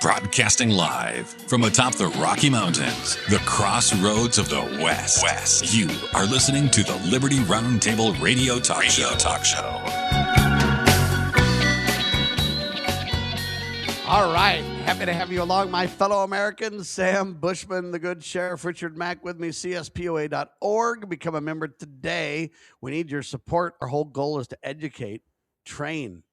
Broadcasting live from atop the Rocky Mountains, the crossroads of the West. You are listening to the Liberty RoundTable Radio Talk Show. All right. Happy to have you along, my fellow Americans. Sam Bushman, the good Sheriff, Richard Mack with me, CSPOA.org. Become a member today. We need your support. Our whole goal is to educate, train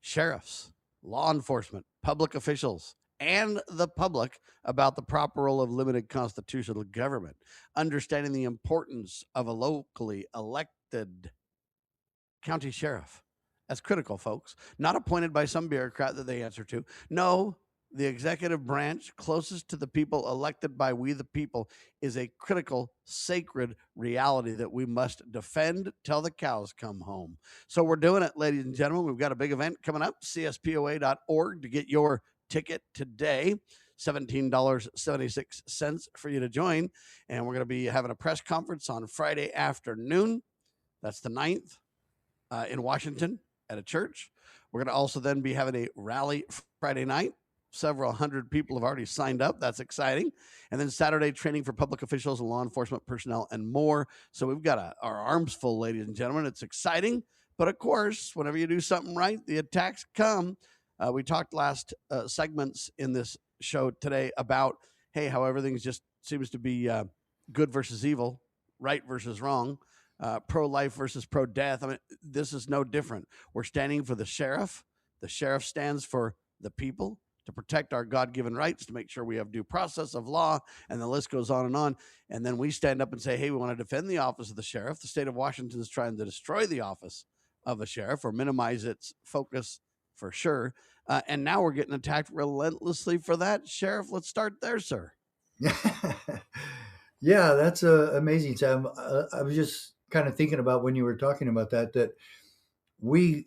sheriffs, law enforcement, public officials, and the public about the proper role of limited constitutional government, understanding the importance of a locally elected county sheriff. That's critical, folks. Not appointed by some bureaucrat that they answer to. No, the executive branch closest to the people, elected by we the people, is a critical, sacred reality that we must defend till the cows come home. So we're doing it, ladies and gentlemen. We've got a big event coming up, CSPOA.org, to get your ticket today. $17.76 for you to join. And we're going to be having a press conference on Friday afternoon. That's the 9th in Washington at a church. We're going to also then be having a rally Friday night. Several hundred people have already signed up. That's exciting. And then Saturday, training for public officials and law enforcement personnel and more. So we've got our arms full, ladies and gentlemen. It's exciting. But of course, whenever you do something right, the attacks come. We talked last segments in this show today about, hey, how everything just seems to be good versus evil, right versus wrong, pro-life versus pro-death. I mean, this is no different. We're standing for the sheriff. The sheriff stands for the people, to protect our God-given rights, to make sure we have due process of law, and the list goes on. And then we stand up and say, hey, we want to defend the office of the sheriff. The state of Washington is trying to destroy the office of a sheriff or minimize its focus for sure. And now we're getting attacked relentlessly for that. Sheriff, let's start there, sir. Yeah, that's amazing, Sam. I was just kind of thinking about when you were talking about that we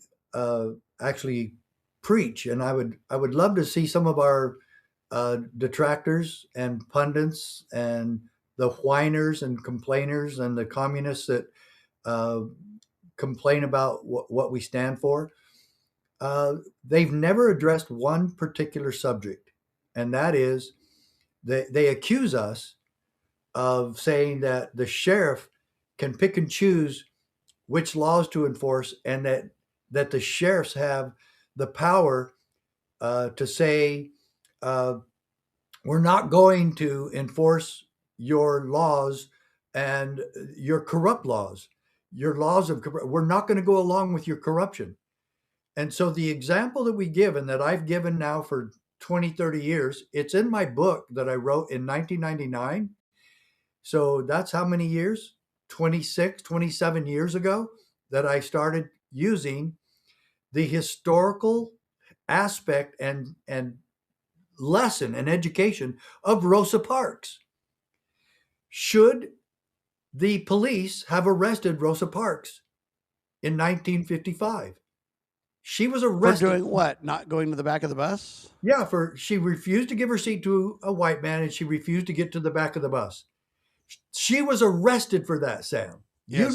actually preach, and I would love to see some of our detractors and pundits and the whiners and complainers and the communists that complain about what we stand for. They've never addressed one particular subject, and that is they accuse us of saying that the sheriff can pick and choose which laws to enforce, and that the sheriffs have the power to say, we're not going to enforce your laws and your corrupt laws, we're not going to go along with your corruption. And so the example that we give, and that I've given now for 20, 30 years, it's in my book that I wrote in 1999. So that's how many years? 26, 27 years ago that I started using the historical aspect and lesson and education of Rosa Parks. Should the police have arrested Rosa Parks in 1955? She was arrested. For doing what? Not going to the back of the bus? Yeah, she refused to give her seat to a white man, and she refused to get to the back of the bus. She was arrested for that, Sam. Yeah,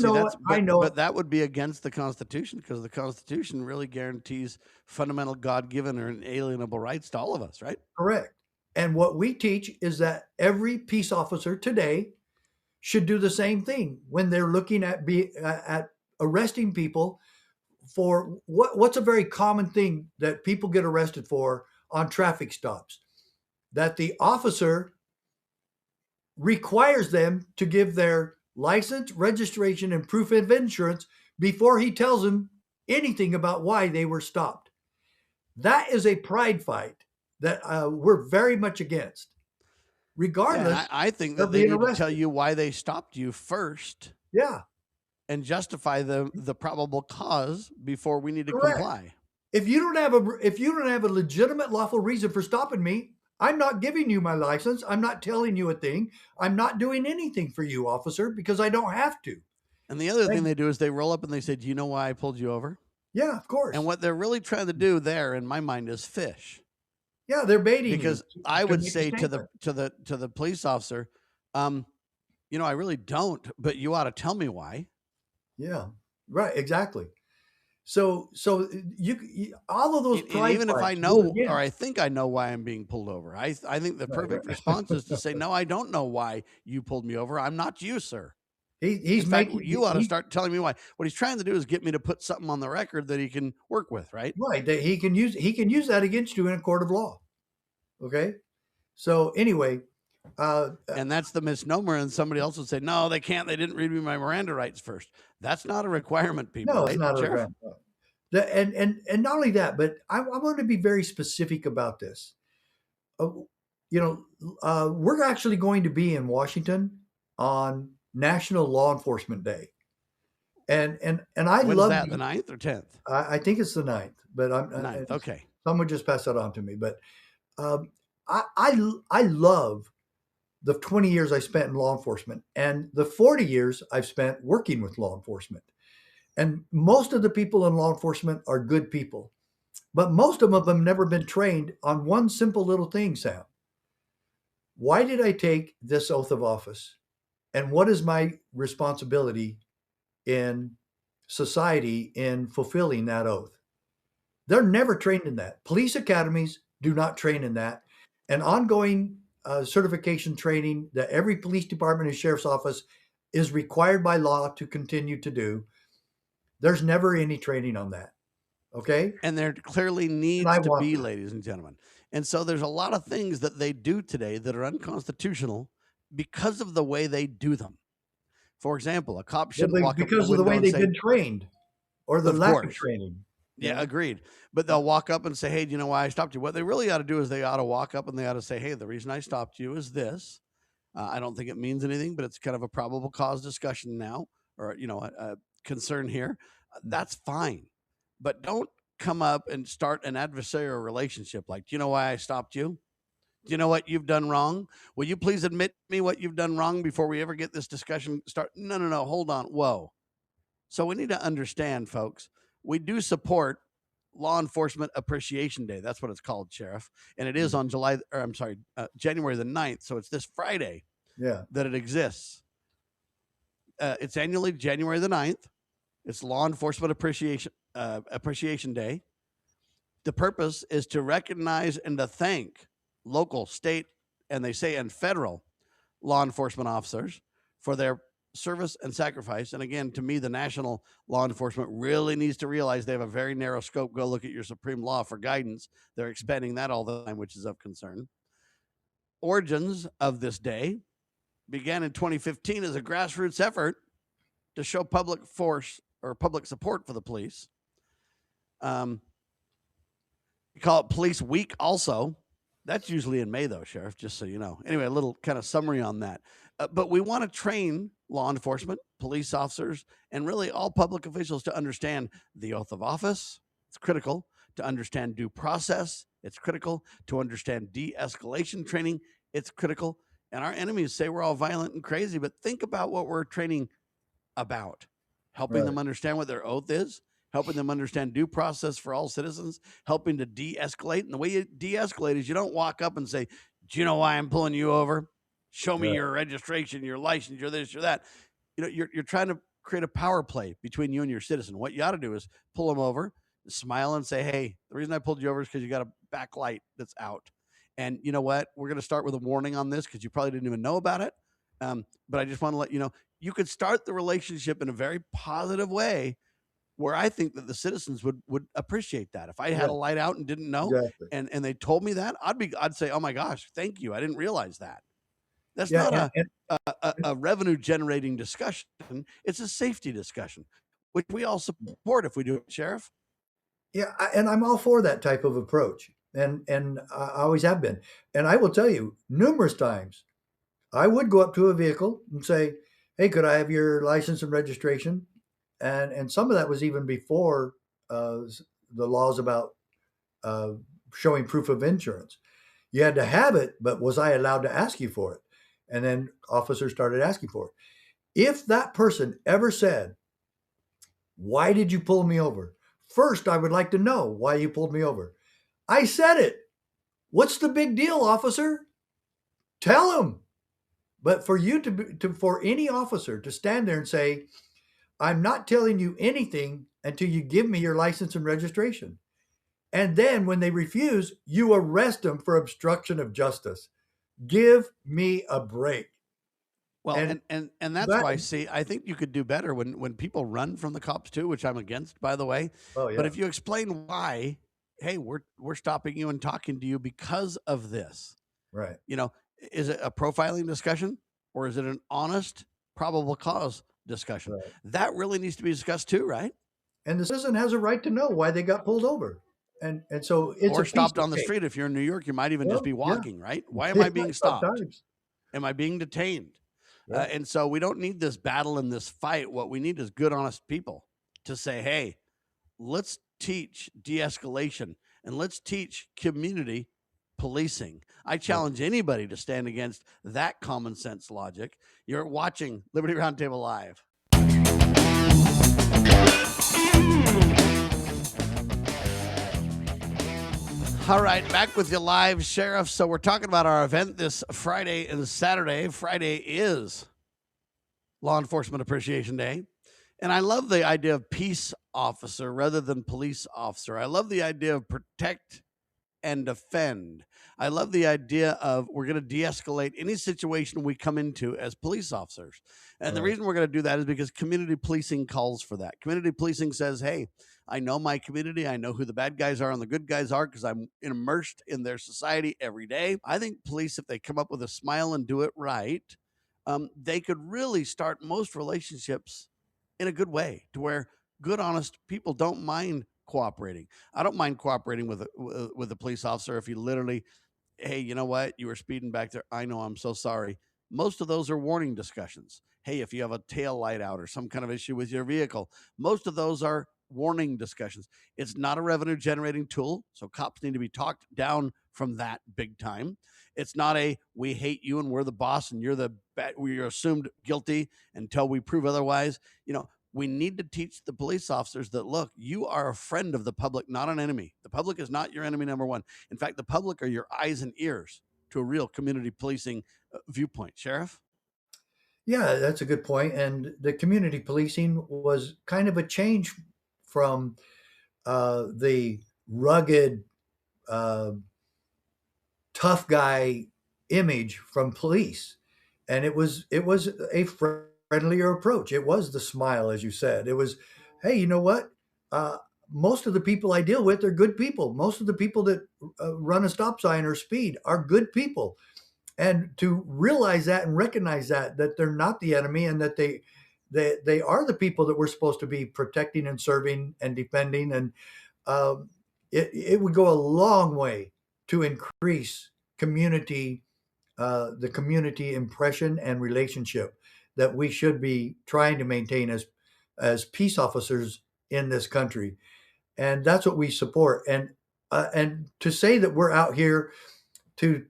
I know. But that would be against the Constitution, because the Constitution really guarantees fundamental God-given or inalienable rights to all of us, right? Correct. And what we teach is that every peace officer today should do the same thing when they're looking at arresting people for what's a very common thing that people get arrested for on traffic stops, that the officer requires them to give their license, registration, and proof of insurance before he tells them anything about why they were stopped. That is a pride fight that we're very much against. Regardless, yeah, I think that they need to tell you why they stopped you first. Yeah. And justify the probable cause before we need to comply. If you don't have a legitimate lawful reason for stopping me, I'm not giving you my license. I'm not telling you a thing. I'm not doing anything for you, officer, because I don't have to. And the other thing they do is they roll up and they say, do you know why I pulled you over? Yeah, of course. And what they're really trying to do there, in my mind, is fish. Yeah, they're baiting because you. I would say to the police officer, I really don't, but you ought to tell me why. Yeah, right. Exactly. So you all of those And even if I flags know, again. or I think I know why I'm being pulled over, I think the perfect response is to say, no, I don't know why you pulled me over. I'm not you, sir. He's In fact, making you ought to start telling me why. What he's trying to do is get me to put something on the record that he can work with, right? right that he can use that against you in a court of law. Okay. So anyway, And that's the misnomer. And somebody else would say, no, they can't. They didn't read me my Miranda rights first. That's not a requirement, people, no, it's right, not a Sheriff? requirement. And not only that, but I want to be very specific about this. We're actually going to be in Washington on National Law Enforcement Day, and I When's love that? The 9th or 10th? I think it's the 9th, but I'm 9th. Okay. someone just passed that on to me. But um, I love the 20 years I spent in law enforcement and the 40 years I've spent working with law enforcement. And most of the people in law enforcement are good people, but most of them have never been trained on one simple little thing, Sam. Why did I take this oath of office? And what is my responsibility in society in fulfilling that oath? They're never trained in that. Police academies do not train in that. And ongoing certification training that every police department and sheriff's office is required by law to continue to do. There's never any training on that. Okay. And there clearly needs I to want be, that. ladies and gentlemen. And so there's a lot of things that they do today that are unconstitutional because of the way they do them. For example, a cop shouldn't walk up to Because the of the window way and they've say, been trained or the Of lack of course. training. yeah, agreed. But they'll walk up and say, hey, do you know why I stopped you? What they really ought to do is they ought to walk up and they ought to say, hey, the reason I stopped you is this. I don't think it means anything, but it's kind of a probable cause discussion now, or, a concern here. That's fine. But don't come up and start an adversarial relationship like, do you know why I stopped you? Do you know what you've done wrong? Will you please admit to me what you've done wrong before we ever get this discussion start? No. Hold on. Whoa. So we need to understand, folks, we do support Law Enforcement Appreciation Day. That's what it's called, Sheriff. And it is on January the 9th. So it's this Friday that it exists. It's annually January the 9th. It's Law Enforcement Appreciation Day. The purpose is to recognize and to thank local, state, and federal law enforcement officers for their service and sacrifice. And again, to me, the national law enforcement really needs to realize they have a very narrow scope. Go look at your supreme law for guidance. They're expanding that all the time, which is of concern. Origins of this day began in 2015 as a grassroots effort to show public force or public support for the police. We call it Police Week also. That's usually in May, though, Sheriff, just so you know. Anyway, a little kind of summary on that. But we want to train law enforcement, police officers, and really all public officials to understand the oath of office. It's critical to understand due process. It's critical to understand de-escalation training. It's critical. And our enemies say we're all violent and crazy, but think about what we're training about. Helping them understand what their oath is, helping them understand due process for all citizens, helping to de-escalate. And the way you de-escalate is you don't walk up and say, do you know why I'm pulling you over? Show me your registration, your license, your this, your that. You're trying to create a power play between you and your citizen. What you ought to do is pull them over, smile and say, hey, the reason I pulled you over is because you got a backlight that's out. And you know what? We're going to start with a warning on this because you probably didn't even know about it. But I just want to let you know, you could start the relationship in a very positive way where I think that the citizens would appreciate that. If I had a light out and didn't know and they told me that, I'd say, oh my gosh, thank you. I didn't realize that. That's not a revenue generating discussion. It's a safety discussion, which we all support if we do it, Sheriff. Yeah, and I'm all for that type of approach, and I always have been. And I will tell you, numerous times, I would go up to a vehicle and say, "Hey, could I have your license and registration?" And some of that was even before the laws about showing proof of insurance. You had to have it, but was I allowed to ask you for it? And then officers started asking for it. If that person ever said, "Why did you pull me over?" First, I would like to know why you pulled me over. I said it. What's the big deal, officer? Tell him. But for you for any officer to stand there and say, "I'm not telling you anything until you give me your license and registration. And then when they refuse, you arrest them for obstruction of justice. Give me a break. Well, and that's that- why, see, I think you could do better when people run from the cops too, which I'm against, by the way. Oh, yeah. But if you explain why, hey, we're stopping you and talking to you because of this. Right. You know, is it a profiling discussion or is it an honest, probable cause discussion? Right. That really needs to be discussed too, right? And the citizen has a right to know why they got pulled over. And so it's Or a stopped on the piece of street. If you're in New York, you might even Well, just be yeah. walking, right? Why am I being stopped? Sometimes. Am I being detained? Yeah. And so we don't need this battle and this fight. What we need is good, honest people to say, hey, let's teach de-escalation and let's teach community policing. I challenge anybody to stand against that common sense logic. You're watching Liberty Roundtable Live. All right, back with you live, Sheriff. So we're talking about our event this Friday and Saturday. Friday is Law Enforcement Appreciation Day. And I love the idea of peace officer rather than police officer. I love the idea of protect and defend. I love the idea of we're going to de-escalate any situation we come into as police officers. And the reason we're going to do that is because community policing calls for that. Community policing says, hey, I know my community. I know who the bad guys are and the good guys are because I'm immersed in their society every day. I think police, if they come up with a smile and do it right, they could really start most relationships in a good way to where good, honest people don't mind cooperating. I don't mind cooperating with a police officer if you literally, hey, you know what? You were speeding back there. I know. I'm so sorry. Most of those are warning discussions. Hey, if you have a tail light out or some kind of issue with your vehicle, most of those are warning discussions. It's not a revenue generating tool. So cops need to be talked down from that big time. It's not a, we hate you and we're the boss and we're assumed guilty until we prove otherwise. You know, we need to teach the police officers that, look, you are a friend of the public, not an enemy. The public is not your enemy, number one. In fact, the public are your eyes and ears to a real community policing viewpoint. Sheriff? Yeah, that's a good point. And the community policing was kind of a change from the rugged, tough guy image from police. And it was a friendlier approach. It was the smile, as you said. It was, hey, you know what? Most of the people I deal with are good people. Most of the people that run a stop sign or speed are good people. And to realize that and recognize that they're not the enemy and that they are the people that we're supposed to be protecting and serving and defending. And it would go a long way to increase community, the community impression and relationship that we should be trying to maintain as peace officers in this country. And that's what we support. And to say that we're out here to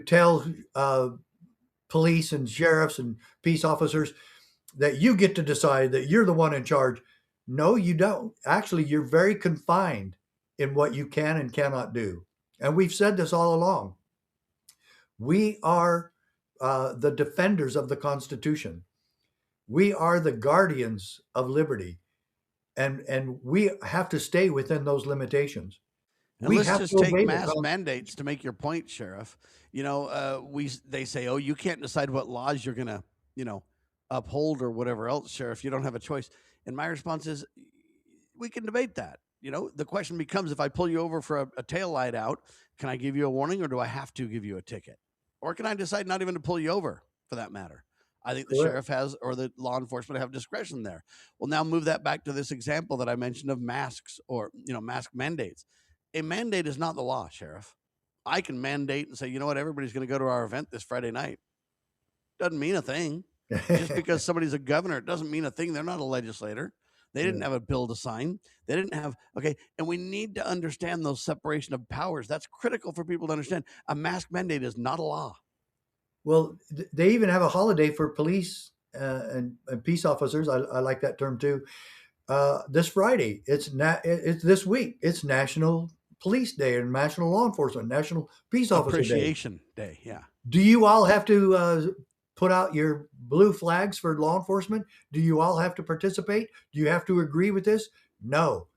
tell police and sheriffs and peace officers that you get to decide that you're the one in charge. No, you don't. Actually, you're very confined in what you can and cannot do. And we've said this all along. We are the defenders of the Constitution. We are the guardians of liberty. And we have to stay within those limitations. And let's just take mass mandates to make your point, Sheriff. You know, they say, oh, you can't decide what laws you're going to, uphold or whatever else, Sheriff. You don't have a choice. And my response is, we can debate that. You know, the question becomes, if I pull you over for a tail light out, can I give you a warning or do I have to give you a ticket? Or can I decide not even to pull you over for that matter? I think the sheriff has, or the law enforcement have discretion there. Well, now move that back to this example that I mentioned of masks or, mask mandates. A mandate is not the law, Sheriff. I can mandate and say, you know what, everybody's going to go to our event this Friday night. Doesn't mean a thing. Just because somebody's a governor, it doesn't mean a thing. They're not a legislator. They didn't have a bill to sign. They didn't have, and we need to understand those separation of powers. That's critical for people to understand. A mask mandate is not a law. Well, they even have a holiday for police and peace officers. I like that term too. This Friday, it's this week. It's National Police Day and National Law Enforcement, National Peace Officer Appreciation Day. Yeah. Do you all have to put out your blue flags for law enforcement? Do you all have to participate? Do you have to agree with this? No.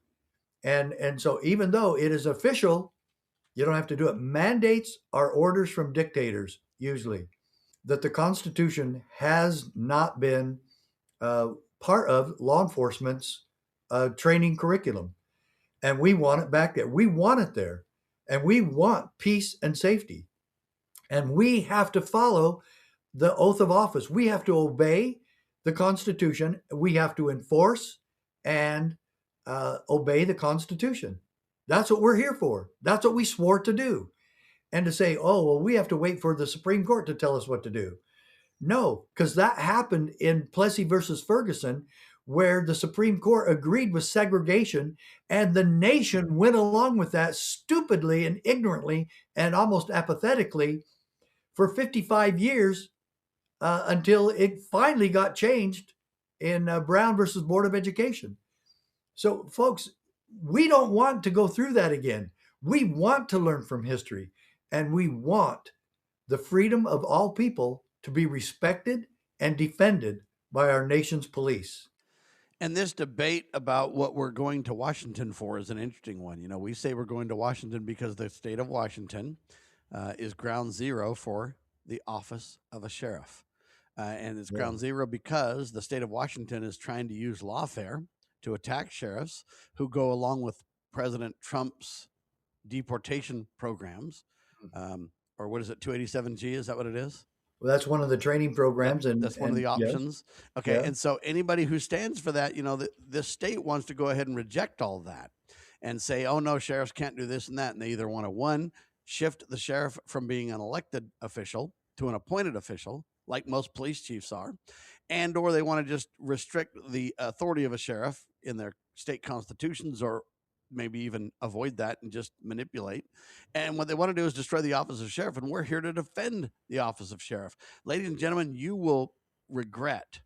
And so even though it is official, you don't have to do it. Mandates are orders from dictators, usually, that the Constitution has not been part of law enforcement's training curriculum. And we want it back there. We want it there. And we want peace and safety. And we have to follow the oath of office. We have to obey the Constitution. We have to enforce and obey the Constitution. That's what we're here for. That's what we swore to do. And to say, oh, well, we have to wait for the Supreme Court to tell us what to do. No, because that happened in Plessy versus Ferguson, where the Supreme Court agreed with segregation, and the nation went along with that stupidly and ignorantly and almost apathetically for 55 years until it finally got changed in Brown versus Board of Education. So, folks, we don't want to go through that again. We want to learn from history, and we want the freedom of all people to be respected and defended by our nation's police. And this debate about what we're going to Washington for is an interesting one. You know, we say we're going to Washington because the state of Washington is ground zero for the office of a sheriff. And it's ground zero because the state of Washington is trying to use lawfare to attack sheriffs who go along with President Trump's deportation programs. Or what is it, 287G? Is that what it is? Well, that's one of the training programs. And that's one of the options. Yes. Okay. Yeah. And so anybody who stands for that, you know, this state wants to go ahead and reject all that and say, oh, no, sheriffs can't do this and that. And they either want to, one, shift the sheriff from being an elected official to an appointed official, like most police chiefs are, and or they want to just restrict the authority of a sheriff in their state constitutions, or maybe even avoid that and just manipulate. And what they want to do is destroy the office of sheriff, and we're here to defend the office of sheriff. Ladies and gentlemen, you will regret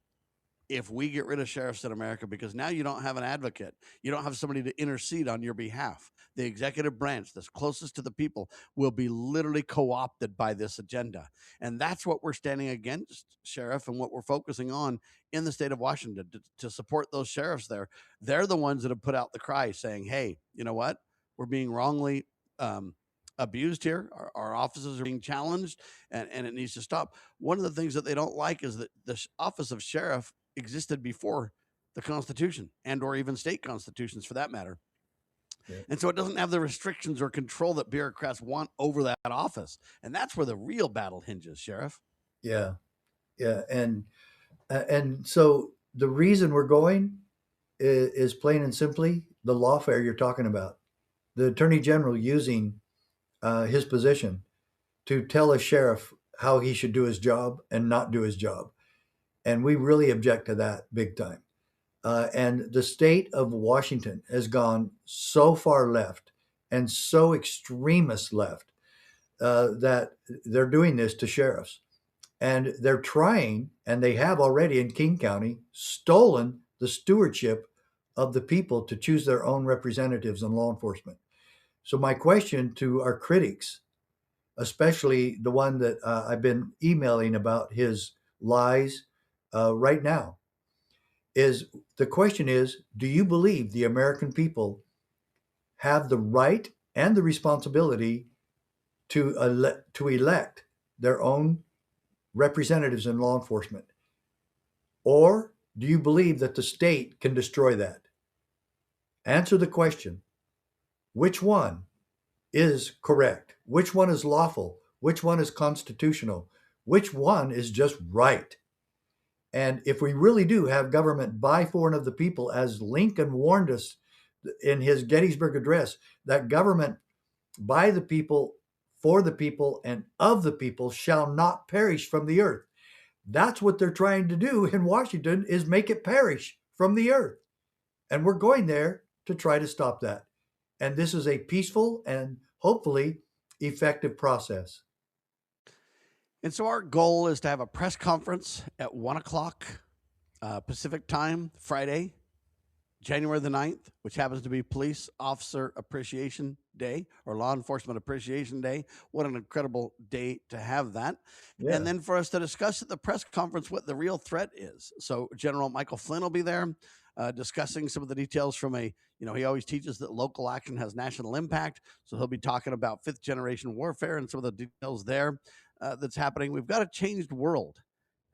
if we get rid of sheriffs in America, because now you don't have an advocate. You don't have somebody to intercede on your behalf. The executive branch that's closest to the people will be literally co-opted by this agenda. And that's what we're standing against, Sheriff, and what we're focusing on in the state of Washington to support those sheriffs there. They're the ones that have put out the cry saying, hey, you know what? We're being wrongly abused here. Our offices are being challenged, and it needs to stop. One of the things that they don't like is that the office of sheriff existed before the Constitution, and or even state constitutions for that matter. Yeah. And so it doesn't have the restrictions or control that bureaucrats want over that office. And that's where the real battle hinges, Sheriff. Yeah. Yeah. And so the reason we're going is plain and simply the lawfare you're talking about. The Attorney General using his position to tell a sheriff how he should do his job and not do his job. And we really object to that big time. And the state of Washington has gone so far left and so extremist left that they're doing this to sheriffs. And they're trying, and they have already in King County, stolen the stewardship of the people to choose their own representatives in law enforcement. So my question to our critics, especially the one that I've been emailing about his lies right now, is the question is, do you believe the American people have the right and the responsibility to elect their own representatives in law enforcement? Or do you believe that the state can destroy that? Answer the question. Which one is correct? Which one is lawful? Which one is constitutional? Which one is just right? And if we really do have government by, for, and of the people, as Lincoln warned us in his Gettysburg Address, that government by the people, for the people, and of the people shall not perish from the earth. That's what they're trying to do in Washington, is make it perish from the earth. And we're going there to try to stop that. And this is a peaceful and hopefully effective process. And so our goal is to have a press conference at 1 o'clock Pacific time, Friday, January the 9th, which happens to be Police Officer Appreciation Day or Law Enforcement Appreciation Day. What an incredible day to have that. Yeah. And then for us to discuss at the press conference what the real threat is. So General Michael Flynn will be there. discussing some of the details from he always teaches that local action has national impact. So he'll be talking about fifth generation warfare and some of the details there that's happening. We've got a changed world.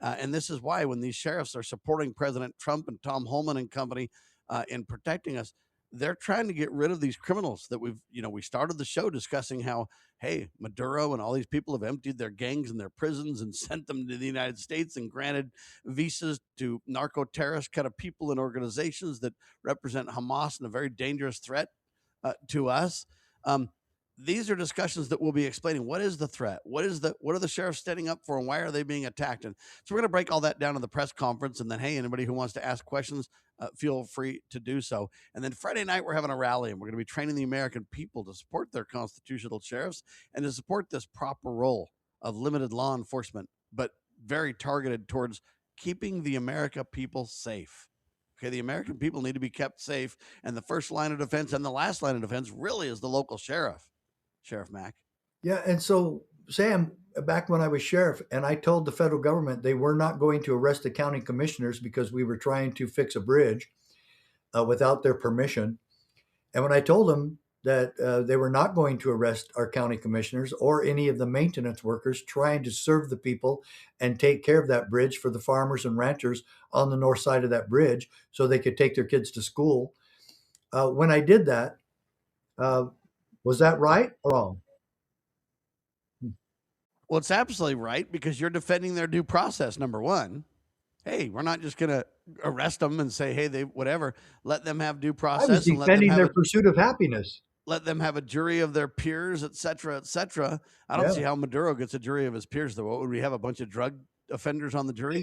And this is why when these sheriffs are supporting President Trump and Tom Holman and company in protecting us, they're trying to get rid of these criminals that we started the show discussing how, hey, Maduro and all these people have emptied their gangs and their prisons and sent them to the United States and granted visas to narco terrorist kind of people and organizations that represent Hamas and a very dangerous threat to us. These are discussions that we'll be explaining. What is the threat? What are the sheriffs standing up for, and why are they being attacked? And so we're going to break all that down in the press conference. And then, hey, anybody who wants to ask questions, feel free to do so. And then Friday night, we're having a rally, and we're going to be training the American people to support their constitutional sheriffs and to support this proper role of limited law enforcement, but very targeted towards keeping the American people safe. Okay, the American people need to be kept safe, and the first line of defense and the last line of defense really is the local sheriff. Sheriff Mack. Yeah, and so Sam, back when I was sheriff, and I told the federal government they were not going to arrest the county commissioners because we were trying to fix a bridge without their permission. And when I told them that they were not going to arrest our county commissioners or any of the maintenance workers trying to serve the people and take care of that bridge for the farmers and ranchers on the north side of that bridge so they could take their kids to school. When I did that, was that right or wrong? Well, it's absolutely right because you're defending their due process, number one. Hey, we're not just going to arrest them and say, hey, they whatever. Let them have due process. I was defending their pursuit of happiness. Let them have a jury of their peers, et cetera, et cetera. I don't see how Maduro gets a jury of his peers, though. What would we have, a bunch of drug offenders on the jury?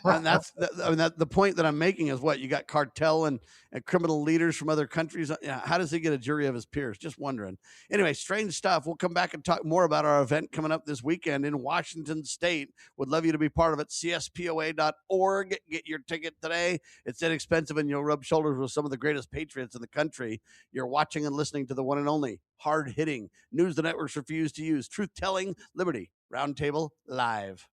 And that's the point that I'm making is what you got cartel and criminal leaders from other countries. How does he get a jury of his peers? Just wondering. Anyway, strange stuff. We'll come back and talk more about our event coming up this weekend in Washington State. Would love you to be part of it. CSPOA.org. Get your ticket today. It's inexpensive and you'll rub shoulders with some of the greatest patriots in the country. You're watching and listening to the one and only hard-hitting news the networks refuse to use. Truth-telling Liberty Roundtable Live.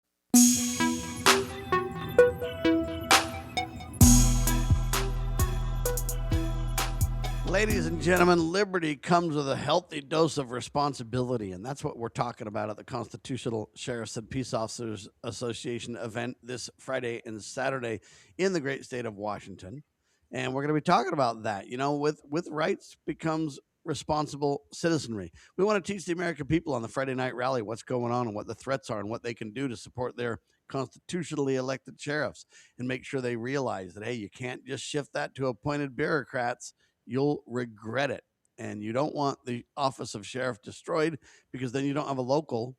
Ladies and gentlemen, liberty comes with a healthy dose of responsibility, and that's what we're talking about at the Constitutional Sheriffs and Peace Officers Association event this Friday and Saturday in the great state of Washington. And we're going to be talking about that. With rights becomes responsible citizenry. We want to teach the American people on the Friday night rally what's going on and what the threats are and what they can do to support their constitutionally elected sheriffs and make sure they realize that, hey, you can't just shift that to appointed bureaucrats. You'll regret it. And you don't want the office of sheriff destroyed because then you don't have a local,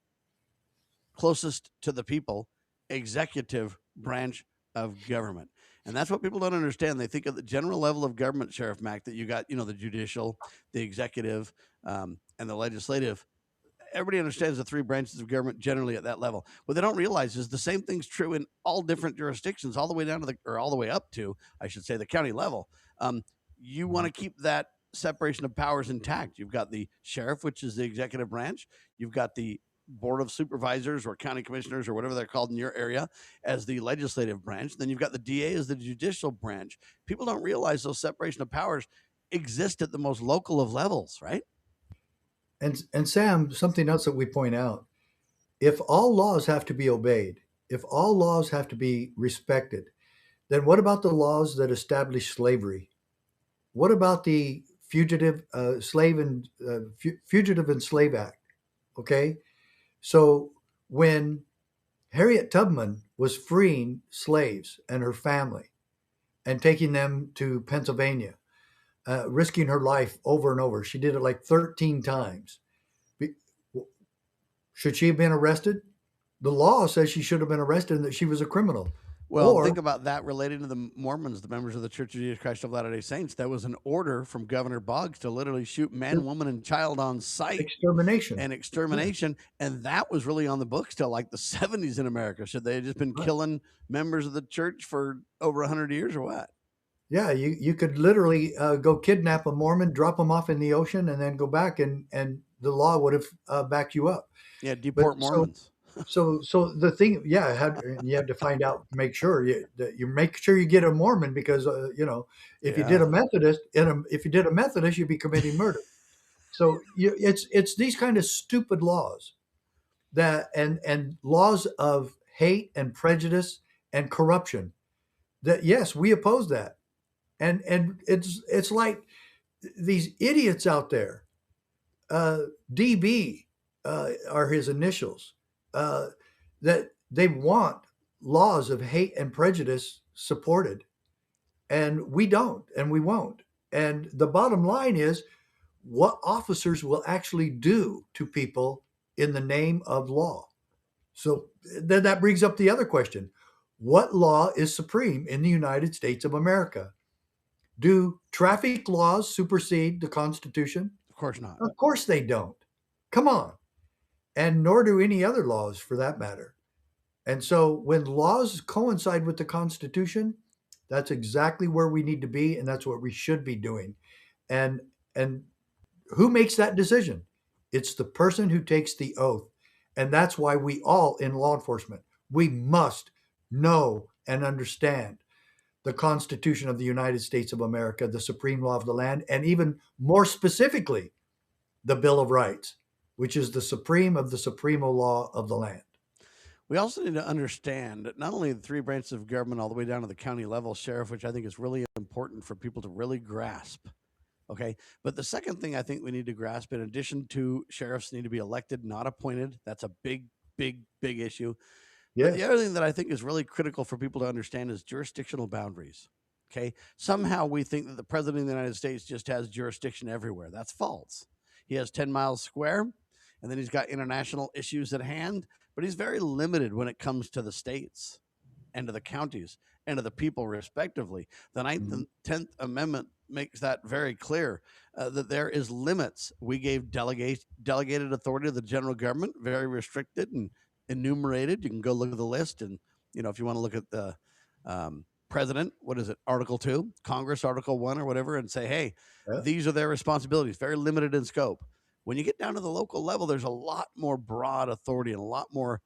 closest to the people, executive branch of government. And that's what people don't understand. They think of the general level of government, Sheriff Mack, that you got, the judicial, the executive, and the legislative. Everybody understands the three branches of government generally at that level. What they don't realize is the same thing's true in all different jurisdictions, all the way down to all the way up to, I should say, the county level. You want to keep that separation of powers intact. You've got the sheriff, which is the executive branch. You've got the board of supervisors or county commissioners or whatever they're called in your area as the legislative branch. Then you've got the DA as the judicial branch. People don't realize those separation of powers exist at the most local of levels, right? And Sam, something else that we point out, if all laws have to be obeyed, if all laws have to be respected, then what about the laws that establish slavery? What about the Fugitive Slave and Slave Act? Okay, so when Harriet Tubman was freeing slaves and her family and taking them to Pennsylvania, risking her life over and over, she did it like 13 times. Should she have been arrested? The law says she should have been arrested and that she was a criminal. Well, think about that relating to the Mormons, the members of the Church of Jesus Christ of Latter-day Saints. There was an order from Governor Boggs to literally shoot man, woman, and child on sight. Extermination. And that was really on the books till like the 70s in America. Should they have just been killing members of the church for over 100 years or what? Yeah, you could literally go kidnap a Mormon, drop them off in the ocean, and then go back, and the law would have backed you up. Yeah, deport Mormons. So the thing, yeah, you have to find out, make sure that you make sure you get a Mormon, because if you did Yeah. a Methodist, if you did a Methodist, you'd be committing murder. So it's these kind of stupid laws that and laws of hate and prejudice and corruption, that yes, we oppose that. And it's like these idiots out there, DB are his initials, uh, that they want laws of hate and prejudice supported, and we don't, and we won't. And the bottom line is, what officers will actually do to people in the name of law. So then that brings up the other question: what law is supreme in the United States of America? Do traffic laws supersede the Constitution? Of course not. Of course they don't. Come on. And nor do any other laws for that matter. And so when laws coincide with the Constitution, that's exactly where we need to be, and that's what we should be doing. And who makes that decision? It's the person who takes the oath. And that's why we all in law enforcement, we must know and understand the Constitution of the United States of America, the supreme law of the land, and even more specifically, the Bill of Rights, which is the supreme of the supremo law of the land. We also need to understand that not only the three branches of government all the way down to the county level sheriff, which I think is really important for people to really grasp. Okay. But the second thing I think we need to grasp, in addition to sheriffs need to be elected, not appointed, that's a big, big, big issue. But the Yes. other thing that I think is really critical for people to understand is jurisdictional boundaries. Okay. Somehow we think that the president of the United States just has jurisdiction everywhere. That's false. He has 10 miles square, and then he's got international issues at hand, but he's very limited when it comes to the states and to the counties and to the people, respectively. The Ninth Mhm. and 10th Amendment makes that very clear, that there is limits. We gave delegated authority to the general government, very restricted and enumerated. You can go look at the list, and if you want to look at the president, what is it, Article 2, Congress, Article 1, or whatever, and say, hey, Yeah. these are their responsibilities, very limited in scope. When you get down to the local level, there's a lot more broad authority and a lot more.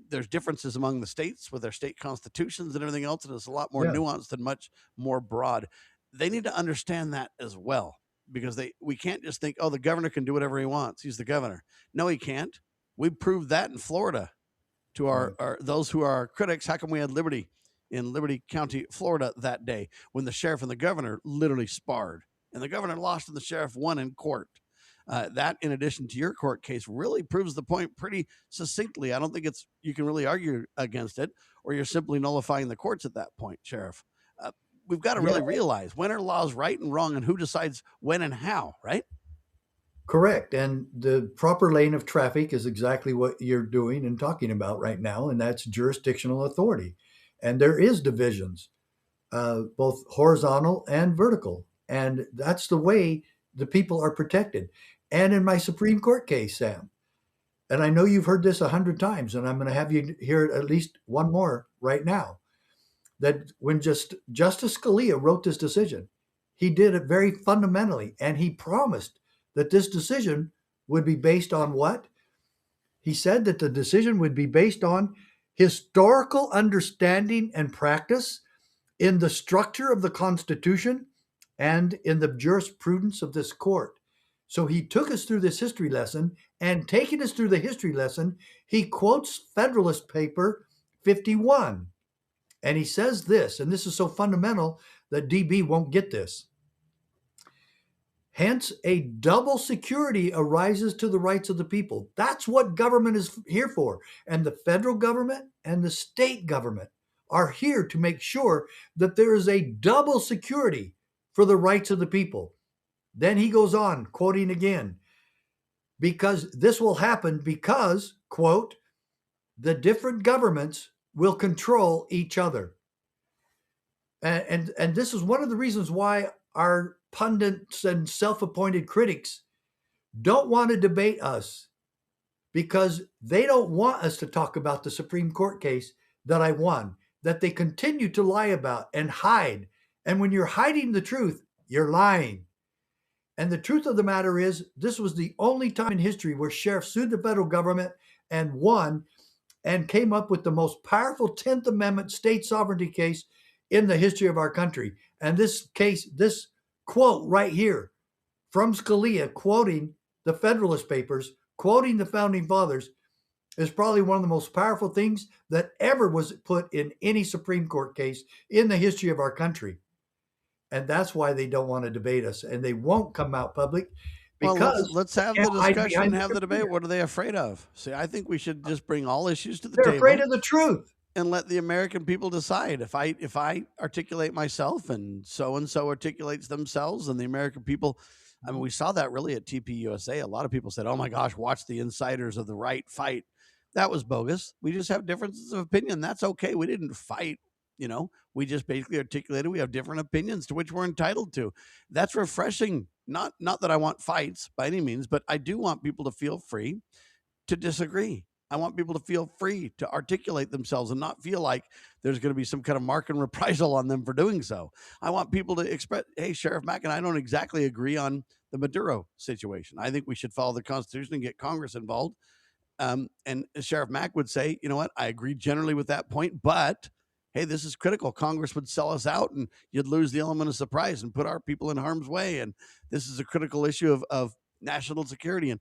There's differences among the states with their state constitutions and everything else, and it's a lot more Yeah. nuanced and much more broad. They need to understand that as well, because we can't just think, oh, the governor can do whatever he wants. He's the governor. No, he can't. We proved that in Florida to our those who are our critics. How come we had Liberty in Liberty County, Florida that day when the sheriff and the governor literally sparred, and the governor lost and the sheriff won in court? That, in addition to your court case, really proves the point pretty succinctly. I don't think you can really argue against it, or you're simply nullifying the courts at that point, Sheriff. We've got to really realize, when are laws right and wrong, and who decides when and how, right? Correct. And the proper lane of traffic is exactly what you're doing and talking about right now, and that's jurisdictional authority. And there is divisions, both horizontal and vertical. And that's the way the people are protected. And in my Supreme Court case, Sam, and I know you've heard this 100 times, and I'm going to have you hear it at least one more right now, that when Justice Scalia wrote this decision, he did it very fundamentally, and he promised that this decision would be based on what? He said that the decision would be based on historical understanding and practice in the structure of the Constitution and in the jurisprudence of this court. So he took us through this history lesson, and taking us through the history lesson, he quotes Federalist Paper 51. And he says this, and this is so fundamental that DB won't get this. Hence, a double security arises to the rights of the people. That's what government is here for. And the federal government and the state government are here to make sure that there is a double security for the rights of the people. Then he goes on, quoting again, because this will happen because, quote, the different governments will control each other. And this is one of the reasons why our pundits and self-appointed critics don't want to debate us, because they don't want us to talk about the Supreme Court case that I won, that they continue to lie about and hide. And when you're hiding the truth, you're lying. And the truth of the matter is, this was the only time in history where sheriffs sued the federal government and won and came up with the most powerful 10th Amendment state sovereignty case in the history of our country. And this case, this quote right here from Scalia, quoting the Federalist Papers, quoting the Founding Fathers, is probably one of the most powerful things that ever was put in any Supreme Court case in the history of our country. And that's why they don't want to debate us, and they won't come out public. Well, Because let's have the discussion and have the debate. What are they afraid of? See, I think we should just bring all issues to the table. They're afraid of the truth. And let the American people decide. If I articulate myself and so articulates themselves, and the American people, I mean, we saw that really at TPUSA. A lot of people said, "Oh my gosh, watch the insiders of the right fight." That was bogus. We just have differences of opinion. That's okay. We didn't fight. We just basically articulated we have different opinions to which we're entitled to. That's refreshing. Not that I want fights by any means, but I do want people to feel free to disagree. I want people to feel free to articulate themselves and not feel like there's going to be some kind of mark and reprisal on them for doing so. I want people to express, hey, Sheriff Mack and I don't exactly agree on the Maduro situation. I think we should follow the Constitution and get Congress involved. And Sheriff Mack would say, you know what, I agree generally with that point, but hey, this is critical. Congress would sell us out and you'd lose the element of surprise and put our people in harm's way. And this is a critical issue of national security. And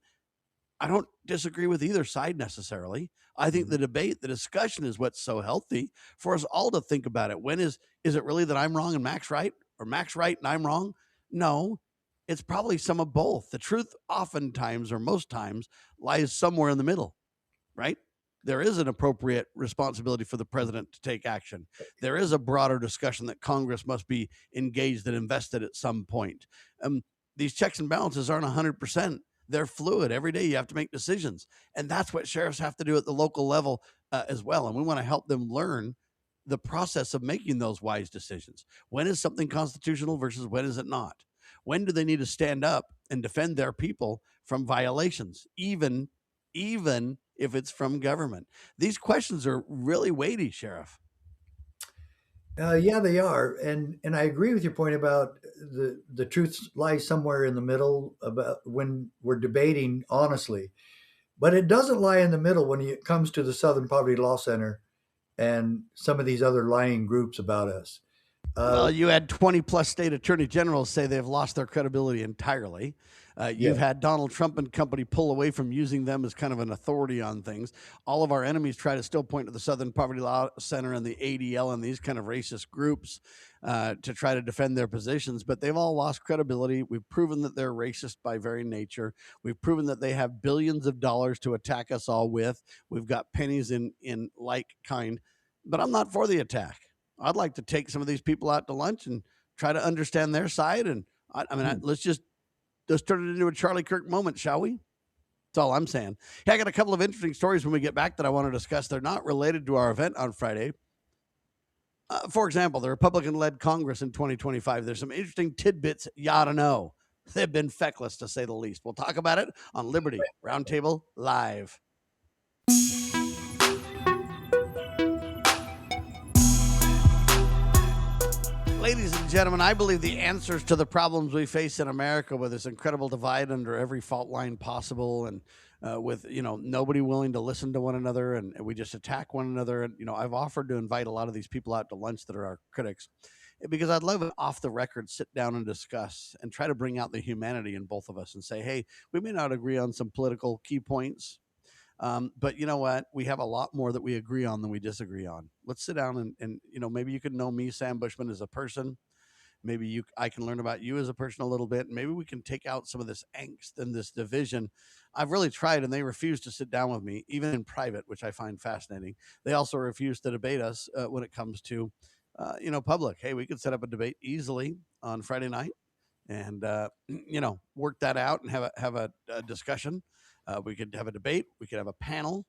I don't disagree with either side necessarily. I think the debate, the discussion is what's so healthy for us all to think about it. When is it really that I'm wrong and Mac's right, or Mac's right and I'm wrong? No, it's probably some of both. The truth oftentimes or most times lies somewhere in the middle, right? There is an appropriate responsibility for the president to take action. There is a broader discussion that Congress must be engaged and invested at some point. These checks and balances aren't 100%. They're fluid. Every day you have to make decisions. And that's what sheriffs have to do at the local level as well. And we want to help them learn the process of making those wise decisions. When is something constitutional versus when is it not? When do they need to stand up and defend their people from violations, even if it's from government? These questions are really weighty, Sheriff. Yeah, they are, and I agree with your point about the truth lies somewhere in the middle about when we're debating honestly, but it doesn't lie in the middle when it comes to the Southern Poverty Law Center and some of these other lying groups about us. Well, you had 20 plus state attorney generals say they've lost their credibility entirely. You've had Donald Trump and company pull away from using them as kind of an authority on things. All of our enemies try to still point to the Southern Poverty Law Center and the ADL and these kind of racist groups to try to defend their positions, but they've all lost credibility. We've proven that they're racist by very nature. We've proven that they have billions of dollars to attack us all with. We've got pennies in like kind, but I'm not for the attack. I'd like to take some of these people out to lunch and try to understand their side. And let's turn it into a Charlie Kirk moment, shall we? That's all I'm saying. Hey, I got a couple of interesting stories when we get back that I want to discuss. They're not related to our event on Friday. For example, the Republican-led Congress in 2025. There's some interesting tidbits you ought to know. They've been feckless, to say the least. We'll talk about it on Liberty Roundtable Live. Ladies and gentlemen, I believe the answers to the problems we face in America, with this incredible divide under every fault line possible, and with nobody willing to listen to one another, and we just attack one another. And I've offered to invite a lot of these people out to lunch that are our critics, because I'd love an off the record sit down and discuss and try to bring out the humanity in both of us and say, hey, we may not agree on some political key points, but you know what? We have a lot more that we agree on than we disagree on. Let's sit down and maybe you can know me, Sam Bushman, as a person. Maybe I can learn about you as a person a little bit. And maybe we can take out some of this angst and this division. I've really tried, and they refuse to sit down with me, even in private, which I find fascinating. They also refuse to debate us when it comes to, public. Hey, we could set up a debate easily on Friday night and, work that out and have a discussion. We could have a debate. We could have a panel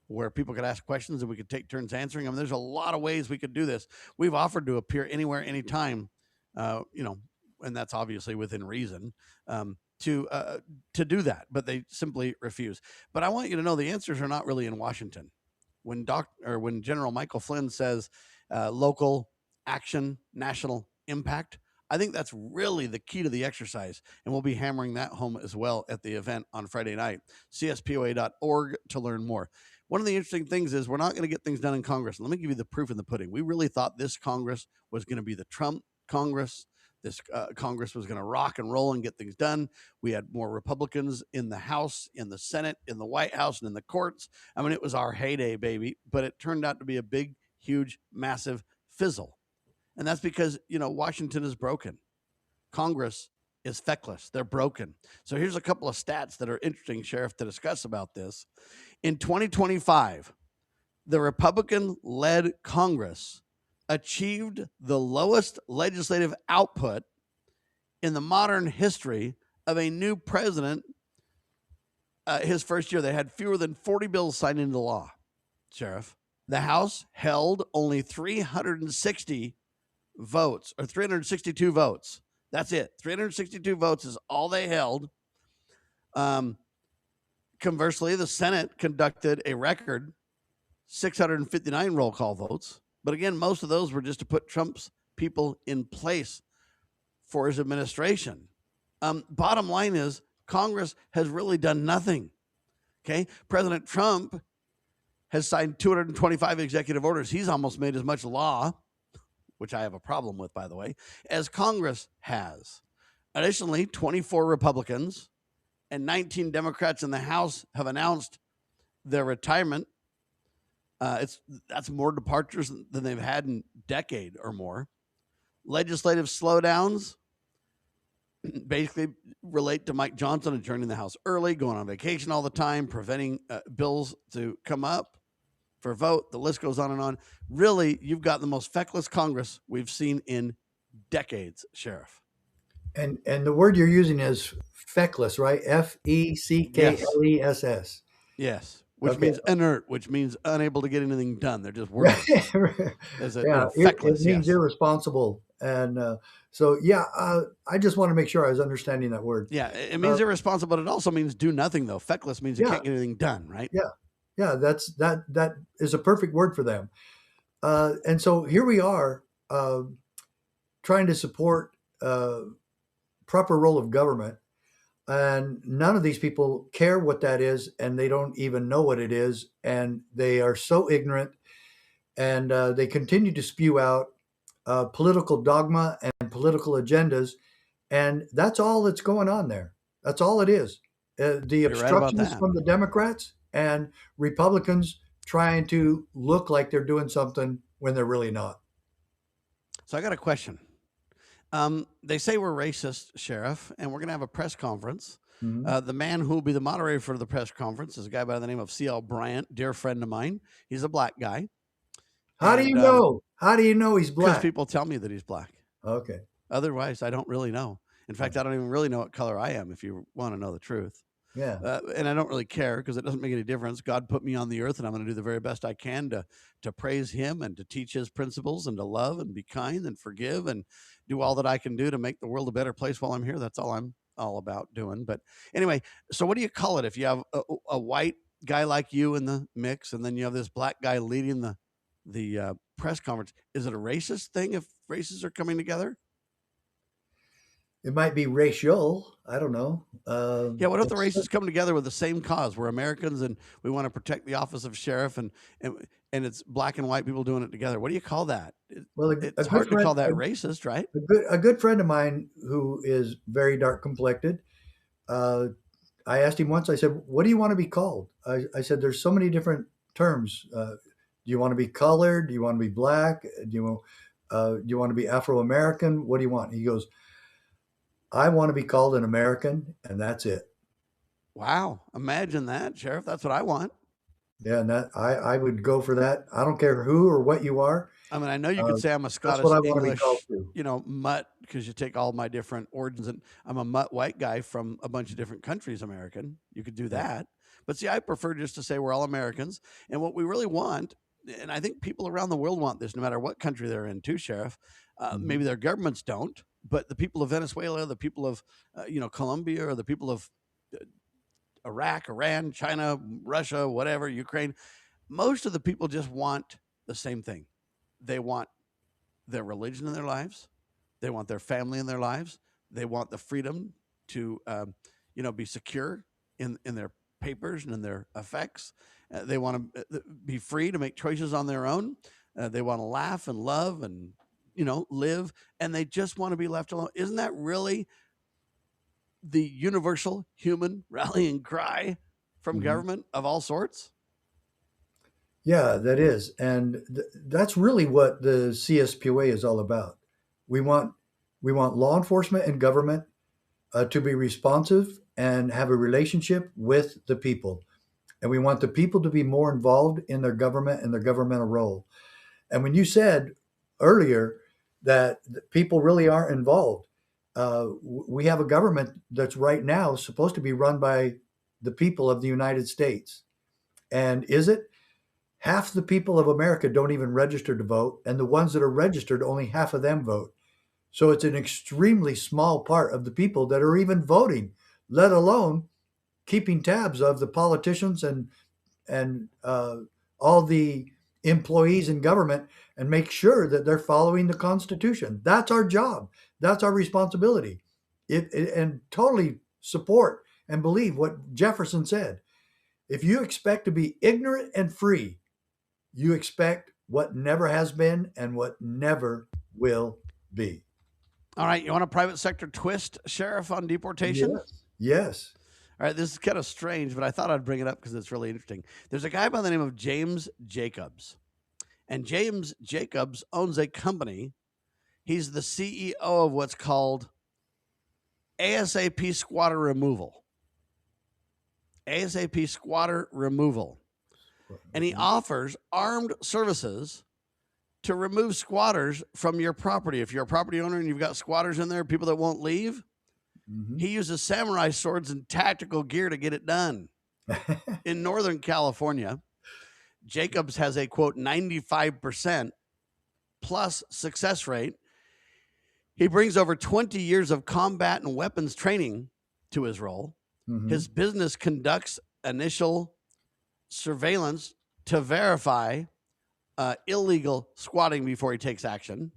where people could ask questions and we could take turns answering them. There's a lot of ways we could do this. We've offered to appear anywhere, anytime, and that's obviously within reason, to do that, but they simply refuse. But I want you to know the answers are not really in Washington. When General Michael Flynn says local action, national impact, I think that's really the key to the exercise, and we'll be hammering that home as well at the event on Friday night. CSPOA.org to learn more. One of the interesting things is we're not going to get things done in Congress. Let me give you the proof in the pudding. We really thought this Congress was going to be the Trump Congress. This Congress was going to rock and roll and get things done. We had more Republicans in the House, in the Senate, in the White House, and in the courts. I mean, it was our heyday, baby, but it turned out to be a big, huge, massive fizzle. And that's because, Washington is broken. Congress is feckless. They're broken. So here's a couple of stats that are interesting, Sheriff, to discuss about this. In 2025, the Republican-led Congress achieved the lowest legislative output in the modern history of a new president. His first year, they had fewer than 40 bills signed into law, Sheriff. The House held only 360 votes, or 362 votes. That's it. 362 votes is all they held. Conversely, the Senate conducted a record 659 roll call votes. But again, most of those were just to put Trump's people in place for his administration. Bottom line is Congress has really done nothing. Okay. President Trump has signed 225 executive orders. He's almost made as much law, which I have a problem with, by the way, as Congress has. Additionally, 24 Republicans and 19 Democrats in the House have announced their retirement. That's more departures than they've had in a decade or more. Legislative slowdowns basically relate to Mike Johnson adjourning the House early, going on vacation all the time, preventing bills to come up for vote. The list goes on and on. Really, you've got the most feckless Congress we've seen in decades, Sheriff. And the word you're using is feckless, right? Feckles. Yes. Which means inert, which means unable to get anything done. They're just worthless. It means irresponsible. And I just want to make sure I was understanding that word. Yeah, it means irresponsible, but it also means do nothing, though. Feckless means you can't get anything done, right? Yeah, that is a perfect word for them. And so here we are trying to support proper role of government. And none of these people care what that is, and they don't even know what it is. And they are so ignorant, and they continue to spew out political dogma and political agendas. And that's all that's going on there. That's all it is. The obstructions from the Democrats and Republicans trying to look like they're doing something when they're really not. So I got a question. They say we're racist, Sheriff, and we're going to have a press conference. Mm-hmm. The man who will be the moderator for the press conference is a guy by the name of C.L. Bryant, dear friend of mine. He's a black guy. How do you know? How do you know he's black? Because people tell me that he's black. Okay. Otherwise, I don't really know. In fact, I don't even really know what color I am, if you want to know the truth. Yeah. And I don't really care because it doesn't make any difference. God put me on the earth, and I'm going to do the very best I can to praise him and to teach his principles and to love and be kind and forgive and do all that I can do to make the world a better place while I'm here. That's all I'm all about doing. But anyway, so what do you call it if you have a white guy like you in the mix and then you have this black guy leading the press conference? Is it a racist thing if races are coming together? It might be racial. I don't know. What if the races come together with the same cause? We're Americans and we want to protect the office of sheriff, and it's black and white people doing it together. What do you call that? Well, it's hard to call that racist, right? A good friend of mine who is very dark complected, I asked him once, I said, what do you want to be called? I said, there's so many different terms. Do you want to be colored? Do you want to be black? Do you want to be Afro-American? What do you want? He goes, I want to be called an American, and that's it. Wow. Imagine that, Sheriff. That's what I want. Yeah, and that I would go for that. I don't care who or what you are. I mean, I know you could say I'm a Scottish English, mutt, because you take all my different origins, and I'm a mutt white guy from a bunch of different countries, American. You could do that. But see, I prefer just to say we're all Americans. And what we really want, and I think people around the world want this, no matter what country they're in too, Sheriff. Maybe their governments don't, but the people of Venezuela, the people of, Colombia, or the people of Iraq, Iran, China, Russia, whatever, Ukraine, most of the people just want the same thing. They want their religion in their lives. They want their family in their lives. They want the freedom to, be secure in their papers and in their effects. They want to be free to make choices on their own. They want to laugh and love and, live, and they just want to be left alone. Isn't that really the universal human rallying cry from government of all sorts? Yeah, that is. And that's really what the CSPOA is all about. We want law enforcement and government to be responsive and have a relationship with the people. And we want the people to be more involved in their government and their governmental role. And when you said earlier that people really aren't involved, we have a government that's right now supposed to be run by the people of the United States. And is it? Half the people of America don't even register to vote, and the ones that are registered, only half of them vote. So it's an extremely small part of the people that are even voting, let alone keeping tabs of the politicians and all the employees in government and make sure that they're following the Constitution. That's our job. That's our responsibility. And totally support and believe what Jefferson said. If you expect to be ignorant and free, you expect what never has been and what never will be. All right. You want a private sector twist, Sheriff, on deportation? Yes. All right. This is kind of strange, but I thought I'd bring it up because it's really interesting. There's a guy by the name of James Jacobs. And James Jacobs owns a company. He's the CEO of what's called ASAP Squatter Removal. ASAP Squatter Removal. And he offers armed services to remove squatters from your property. If you're a property owner and you've got squatters in there, people that won't leave, he uses samurai swords and tactical gear to get it done. In Northern California, Jacobs has a, quote, 95% plus success rate. He brings over 20 years of combat and weapons training to his role. His business conducts initial surveillance to verify illegal squatting before he takes action.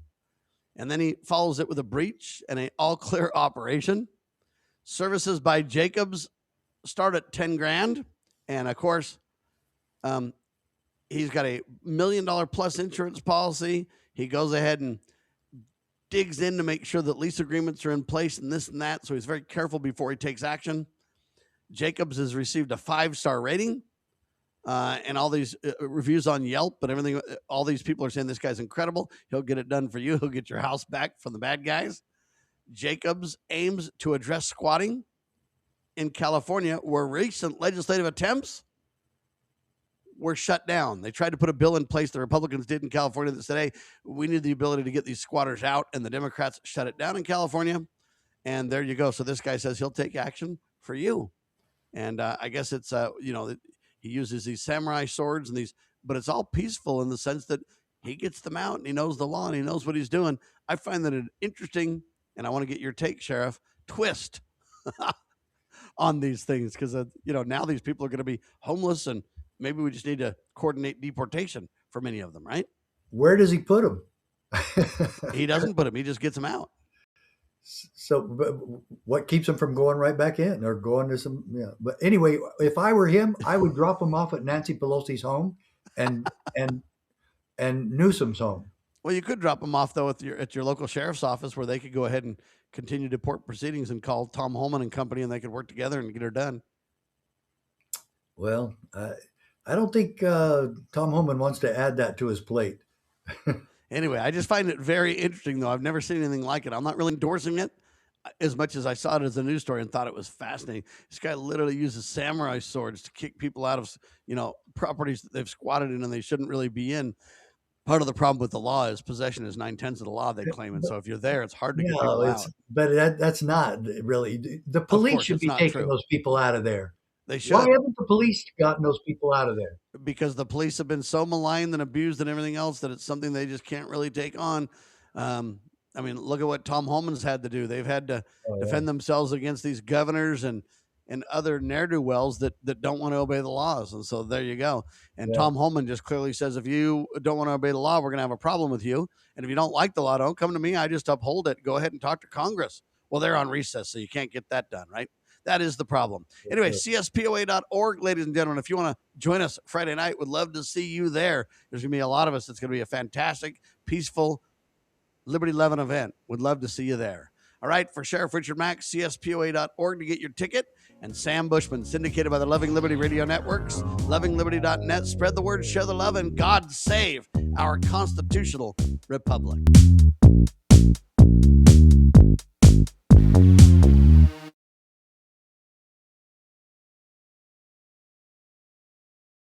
And then he follows it with a breach and an all-clear operation. Services by Jacobs start at $10,000. And, of course, he's got a $1 million plus insurance policy. He goes ahead and digs in to make sure that lease agreements are in place and this and that. So he's very careful before he takes action. Jacobs has received a 5-star rating. And all these reviews on Yelp and everything, all these people are saying this guy's incredible. He'll get it done for you. He'll get your house back from the bad guys. Jacobs aims to address squatting in California, where recent legislative attempts were shut down. They tried to put a bill in place, the Republicans did in California, that said, hey, we need the ability to get these squatters out, and the Democrats shut it down in California. And there you go. So this guy says he'll take action for you. And I guess it's, he uses these samurai swords and but it's all peaceful in the sense that he gets them out and he knows the law and he knows what he's doing. I find that an interesting, and I want to get your take, Sheriff, twist on these things because, now these people are going to be homeless and maybe we just need to coordinate deportation for many of them, right? Where does he put them? He doesn't put them. He just gets them out. So what keeps him from going right back in or going to some, but anyway, if I were him, I would drop him off at Nancy Pelosi's home and Newsom's home. Well, you could drop them off though at your local sheriff's office where they could go ahead and continue deport proceedings and call Tom Holman and company and they could work together and get her done. Well, I don't think Tom Holman wants to add that to his plate. Anyway, I just find it very interesting, though. I've never seen anything like it. I'm not really endorsing it as much as I saw it as a news story and thought it was fascinating. This guy literally uses samurai swords to kick people out of, properties that they've squatted in and they shouldn't really be in. Part of the problem with the law is possession is 9/10 of the law, they claim. And so if you're there, it's hard to get people out. But that's not really. The police should be taking those people out of there. They should. Why haven't the police gotten those people out of there? Because the police have been so maligned and abused and everything else that it's something they just can't really take on. Look at what Tom Holman's had to do. They've had to defend themselves against these governors and and other ne'er-do-wells that don't want to obey the laws. And so there you go. And Yeah. Tom Holman just clearly says, if you don't want to obey the law, we're going to have a problem with you. And if you don't like the law, don't come to me. I just uphold it. Go ahead and talk to Congress. Well, they're on recess, so you can't get that done, right? That is the problem. Anyway, CSPOA.org, ladies and gentlemen. If you want to join us Friday night, would love to see you there. There's going to be a lot of us. It's going to be a fantastic, peaceful Liberty 11 event. Would love to see you there. All right, for Sheriff Richard Mack, CSPOA.org to get your ticket. And Sam Bushman, syndicated by the Loving Liberty Radio Networks, lovingliberty.net. Spread the word, share the love, and God save our constitutional republic.